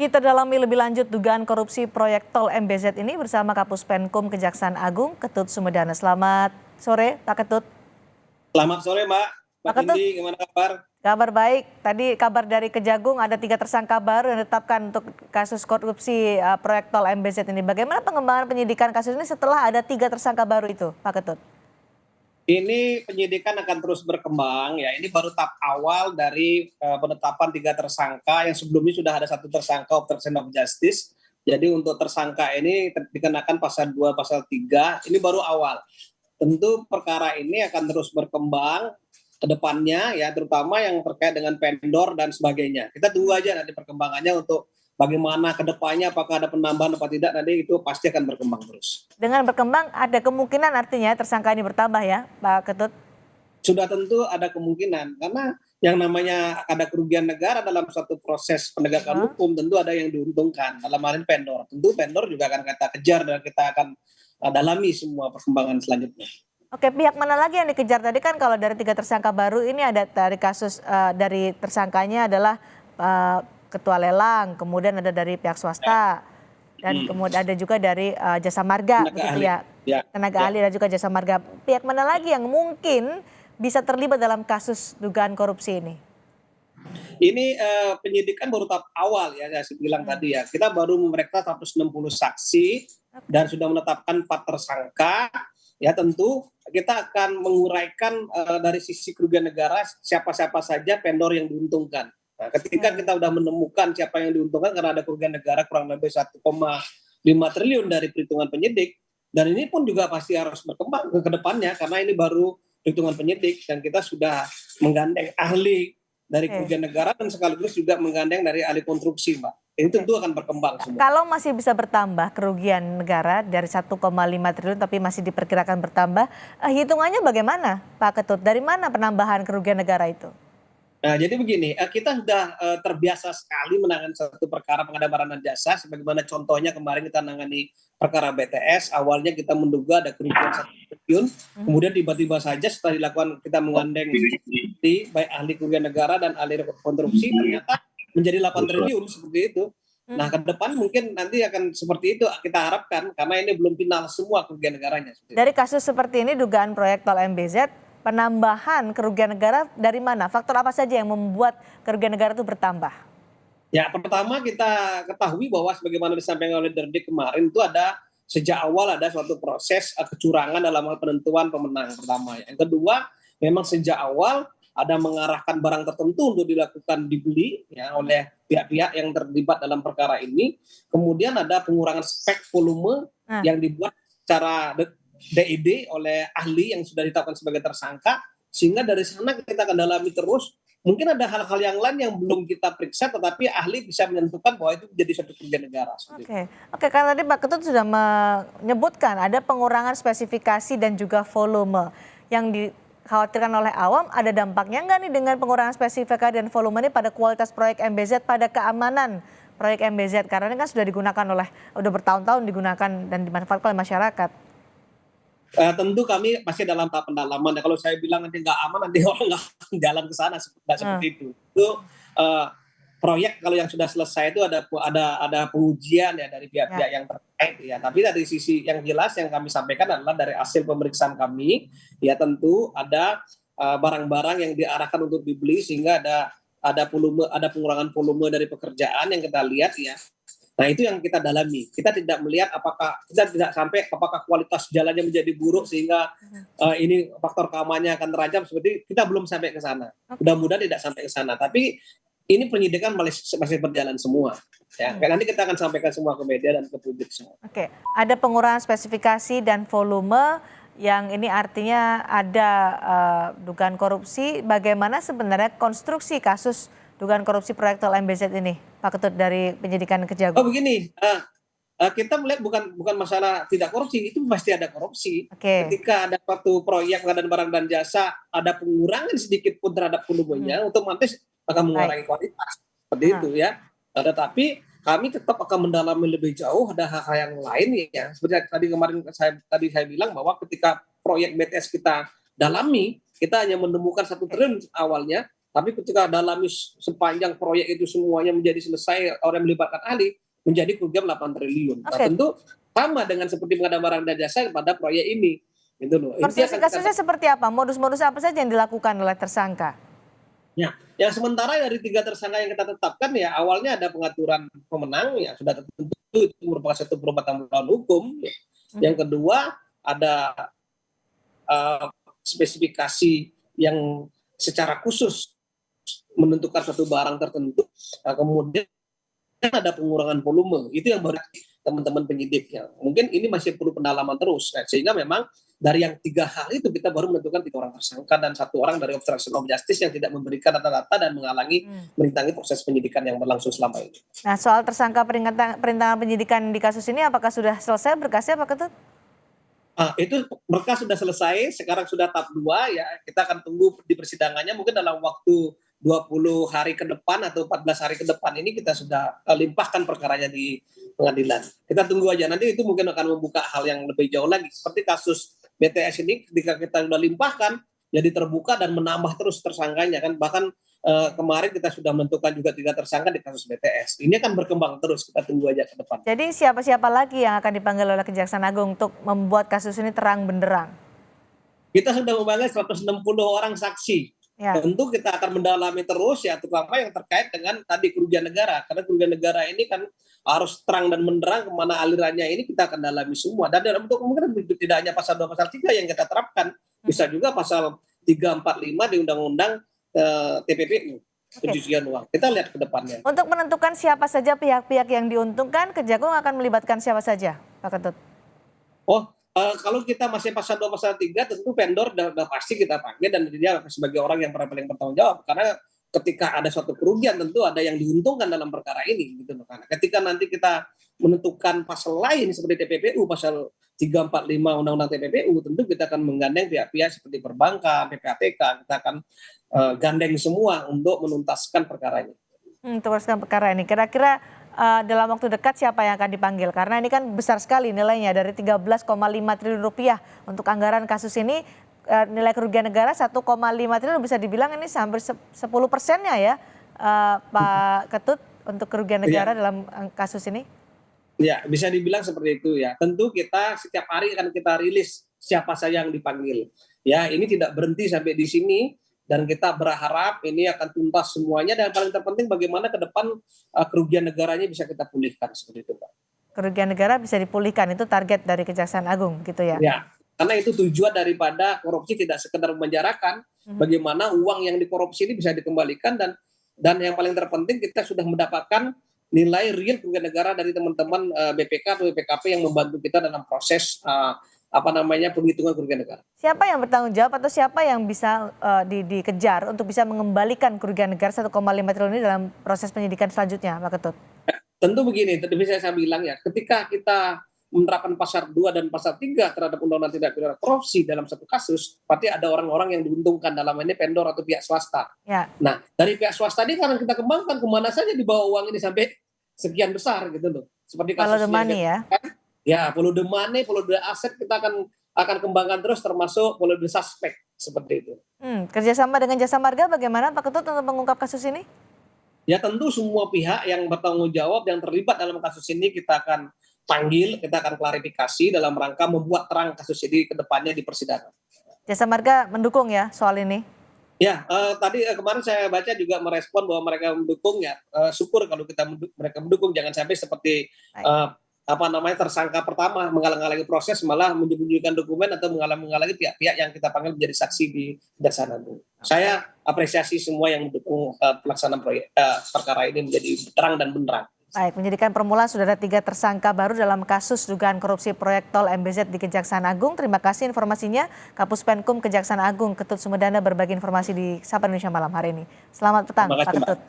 Kita dalami lebih lanjut dugaan korupsi proyek tol MBZ ini bersama Kapus Penkum Kejaksaan Agung, Ketut Sumedana. Selamat sore, Pak Ketut. Selamat sore, Mbak. Pak Mbak Ketut, Indi, gimana kabar? kabar baik. Tadi kabar dari Kejagung ada 3 tersangka baru yang ditetapkan untuk kasus korupsi proyek tol MBZ ini. Bagaimana pengembangan penyidikan kasus ini setelah ada 3 tersangka baru itu, Pak Ketut? Ini penyidikan akan terus berkembang ya. Ini baru tahap awal dari penetapan 3 tersangka yang sebelumnya sudah ada 1 tersangka obstruction of justice. Jadi untuk tersangka ini dikenakan pasal 2, pasal 3. Ini baru awal. Tentu perkara ini akan terus berkembang ke depannya ya, terutama yang terkait dengan vendor dan sebagainya. Kita tunggu aja nanti perkembangannya untuk bagaimana ke depannya, apakah ada penambahan atau tidak, nanti itu pasti akan berkembang terus. Dengan berkembang ada kemungkinan artinya tersangka ini bertambah ya, Pak Ketut? Sudah tentu ada kemungkinan, karena yang namanya ada kerugian negara dalam suatu proses penegakan hukum, tentu ada yang diuntungkan, dalam hal ini vendor. Tentu vendor juga akan kita kejar dan kita akan dalami semua perkembangan selanjutnya. Oke, pihak mana lagi yang dikejar tadi kan kalau dari 3 tersangka baru ini ada dari kasus dari tersangkanya adalah ketua lelang, kemudian ada dari pihak swasta dan kemudian ada juga dari jasa marga begitu ya. Tenaga ahli dan juga jasa marga. Pihak mana lagi yang mungkin bisa terlibat dalam kasus dugaan korupsi ini? Ini penyidikan baru tahap awal ya, saya bilang tadi ya. Kita baru memeriksa 160 saksi dan sudah menetapkan 4 tersangka. Ya tentu kita akan menguraikan dari sisi kerugian negara siapa-siapa saja vendor yang diuntungkan. Nah, ketika kita sudah menemukan siapa yang diuntungkan karena ada kerugian negara kurang lebih 1,5 triliun dari perhitungan penyidik, dan ini pun juga pasti harus berkembang ke depannya karena ini baru perhitungan penyidik dan kita sudah menggandeng ahli dari kerugian negara dan sekaligus juga menggandeng dari ahli konstruksi, Mbak. Ini tentu akan berkembang semua. Kalau masih bisa bertambah kerugian negara dari 1,5 triliun tapi masih diperkirakan bertambah, hitungannya bagaimana Pak Ketut? Dari mana penambahan kerugian negara itu? Nah, jadi begini, kita sudah terbiasa sekali menangani satu perkara pengadaan barang dan jasa, sebagaimana contohnya kemarin kita menangani perkara BTS, awalnya kita menduga ada kerugian 1 triliun, kemudian tiba-tiba saja setelah dilakukan kita menggandeng baik ahli kerugian negara dan ahli rekonstruksi, ternyata menjadi 8 triliun seperti itu. Nah, ke depan mungkin nanti akan seperti itu kita harapkan, karena ini belum final semua kerugian negaranya. Dari kasus seperti ini, dugaan proyek tol MBZ, penambahan kerugian negara dari mana? Faktor apa saja yang membuat kerugian negara itu bertambah? Ya, pertama kita ketahui bahwa sebagaimana disampaikan oleh Derdik kemarin itu ada sejak awal ada suatu proses kecurangan dalam hal penentuan pemenang pertama. Yang kedua, memang sejak awal ada mengarahkan barang tertentu untuk dilakukan dibeli ya oleh pihak-pihak yang terlibat dalam perkara ini. Kemudian ada pengurangan spek volume yang dibuat secara DID oleh ahli yang sudah ditetapkan sebagai tersangka, sehingga dari sana kita akan dalami terus. Mungkin ada hal-hal yang lain yang belum kita periksa, tetapi ahli bisa menentukan bahwa itu menjadi suatu kerugian negara. Oke, karena tadi Pak Ketut sudah menyebutkan ada pengurangan spesifikasi dan juga volume yang dikhawatirkan oleh awam, ada dampaknya nggak nih dengan pengurangan spesifikasi dan volume ini pada kualitas proyek MBZ, pada keamanan proyek MBZ, karena ini kan sudah digunakan udah bertahun-tahun digunakan dan dimanfaatkan oleh masyarakat. Tentu kami masih dalam tahap pendalaman. Kalau saya bilang nanti nggak aman, nanti orang nggak jalan ke sana, seperti itu. Itu proyek kalau yang sudah selesai itu ada pengujian ya dari pihak-pihak yang terkait ya. Tapi dari sisi yang jelas yang kami sampaikan adalah dari hasil pemeriksaan kami, ya tentu ada barang-barang yang diarahkan untuk dibeli sehingga ada pengurangan volume dari pekerjaan yang kita lihat ya. Nah, itu yang kita dalami. Kita tidak melihat kita tidak sampai apakah kualitas jalannya menjadi buruk sehingga ini faktor keamanannya akan terancam, seperti kita belum sampai ke sana. Mudah-mudahan tidak sampai ke sana. Tapi ini penyidikan masih berjalan semua. Ya, nanti kita akan sampaikan semua ke media dan ke publik semua. Oke, ada pengurangan spesifikasi dan volume yang ini artinya ada dugaan korupsi. Bagaimana sebenarnya konstruksi kasus dugaan korupsi proyek tol MBZ ini, Pak Ketut, dari penyidikan Kejagung? Oh begini, kita melihat bukan masalah tidak korupsi, itu pasti ada korupsi. Ketika ada suatu proyek pengadaan barang dan jasa, ada pengurangan sedikit pun terhadap volumenya, otomatis akan mengurangi kualitas. Seperti itu ya. Tetapi kami tetap akan mendalami lebih jauh, ada hal-hal yang lain ya. Seperti tadi kemarin saya bilang bahwa ketika proyek BTS kita dalami, kita hanya menemukan 1 triliun awalnya, Tapi ketika dalami sepanjang proyek itu semuanya menjadi selesai, orang melibatkan ahli, menjadi kerugian 8 triliun. Nah, Oke, tentu sama dengan seperti pengadaan barang dan jasa pada proyek ini. Gitu loh. Ini porsi akan kita kasusnya seperti apa? Modus-modus apa saja yang dilakukan oleh tersangka? Ya, yang sementara dari 3 tersangka yang kita tetapkan ya awalnya ada pengaturan pemenang ya sudah tertentu itu merupakan satu perbuatan melawan hukum. Ya. Yang kedua ada spesifikasi yang secara khusus menentukan satu barang tertentu. Nah, kemudian ada pengurangan volume, itu yang baru teman-teman penyidik ya. Mungkin ini masih perlu pendalaman terus, sehingga memang dari yang 3 hal itu kita baru menentukan 3 orang tersangka dan 1 orang dari obstruction of justice yang tidak memberikan data-data dan merintangi proses penyidikan yang berlangsung selama ini. Nah, soal tersangka perintangan penyidikan di kasus ini apakah sudah selesai berkasnya Pak Ketut? Itu berkas sudah selesai, sekarang sudah tahap 2 ya. Kita akan tunggu di persidangannya mungkin dalam waktu 20 hari ke depan atau 14 hari ke depan ini kita sudah limpahkan perkaranya di pengadilan. Kita tunggu aja, nanti itu mungkin akan membuka hal yang lebih jauh lagi. Seperti kasus BTS ini ketika kita sudah limpahkan jadi terbuka dan menambah terus tersangkanya kan. Bahkan kemarin kita sudah menentukan juga 3 tersangka di kasus BTS. Ini akan berkembang terus, kita tunggu aja ke depan. Jadi siapa-siapa lagi yang akan dipanggil oleh Kejaksaan Agung untuk membuat kasus ini terang benderang? Kita sudah memanggil 160 orang saksi. Ya. Tentu kita akan mendalami terus ya, terutama yang terkait dengan tadi kerugian negara. Karena kerugian negara ini kan harus terang dan menderang kemana alirannya ini kita akan dalami semua. Dan dalam bentuk kemungkinan tidak hanya pasal 2, pasal 3 yang kita terapkan. Bisa juga pasal 345 di Undang-Undang TPPU. Pencucian uang. Kita lihat ke depannya. Untuk menentukan siapa saja pihak-pihak yang diuntungkan, Kejagung akan melibatkan siapa saja, Pak Ketut? Kalau kita masih pasal 2, pasal 3, tentu vendor sudah pasti kita panggil dan dia sebagai orang yang paling bertanggung jawab. Karena ketika ada suatu kerugian tentu ada yang diuntungkan dalam perkara ini. Gitu. Karena ketika nanti kita menentukan pasal lain seperti TPPU, pasal 345 Undang-Undang TPPU, tentu kita akan menggandeng pihak-pihak seperti perbankan, PPATK, kita akan gandeng semua untuk menuntaskan perkara ini. Menuntaskan perkara ini. Kira-kira dalam waktu dekat siapa yang akan dipanggil? Karena ini kan besar sekali nilainya, dari 13,5 triliun rupiah untuk anggaran kasus ini. Nilai kerugian negara 1,5 triliun, bisa dibilang ini hampir 10%-nya ya Pak Ketut untuk kerugian negara dalam kasus ini? Ya, bisa dibilang seperti itu ya. Tentu kita setiap hari akan kita rilis siapa saja yang dipanggil. Ya, ini tidak berhenti sampai di sini dan kita berharap ini akan tuntas semuanya dan paling terpenting bagaimana ke depan kerugian negaranya bisa kita pulihkan seperti itu, Pak. Kerugian negara bisa dipulihkan, itu target dari Kejaksaan Agung gitu ya? Ya, karena itu tujuan daripada korupsi tidak sekedar memenjarakan, bagaimana uang yang dikorupsi ini bisa dikembalikan dan yang paling terpenting kita sudah mendapatkan nilai real kerugian negara dari teman-teman BPK atau BPKP yang membantu kita dalam proses penghitungan kerugian negara. Siapa yang bertanggung jawab atau siapa yang bisa dikejar untuk bisa mengembalikan kerugian negara 1,5 triliun ini dalam proses penyidikan selanjutnya, Pak Ketut? Tentu begini, tadi saya bilang ya, ketika kita menerapkan pasal 2 dan pasal 3 terhadap undang-undang tindak pidana korupsi dalam satu kasus, pasti ada orang-orang yang diuntungkan, dalam ini vendor atau pihak swasta. Ya. Nah, dari pihak swasta ini kan kita kembangkan kemana saja dibawa uang ini sampai sekian besar gitu loh. Seperti kasusnya. Follow the money ya? Ya, follow the money, follow the asset kita akan kembangkan terus, termasuk follow the suspect seperti itu. Kerjasama dengan Jasa Marga bagaimana Pak Ketut untuk mengungkap kasus ini? Ya tentu semua pihak yang bertanggung jawab yang terlibat dalam kasus ini kita akan panggil, kita akan klarifikasi dalam rangka membuat terang kasus ini ke depannya di persidangan. Jasa Marga mendukung ya soal ini? Ya, tadi kemarin saya baca juga merespon bahwa mereka mendukung ya. Syukur kalau mereka mendukung, jangan sampai seperti tersangka pertama menghalang-halangi proses, malah menyembunyikan dokumen atau menghalang-halangi pihak-pihak yang kita panggil menjadi saksi di Kejaksaan Agung. Saya apresiasi semua yang mendukung pelaksanaan perkara ini menjadi terang dan benderang. Baik, penyidikan permulaan sudah ada 3 tersangka baru dalam kasus dugaan korupsi proyek tol MBZ di Kejaksaan Agung. Terima kasih informasinya Kapus Penkum Kejaksaan Agung Ketut Sumedana berbagi informasi di Sapa Indonesia Malam hari ini. Selamat petang Pak Ketut.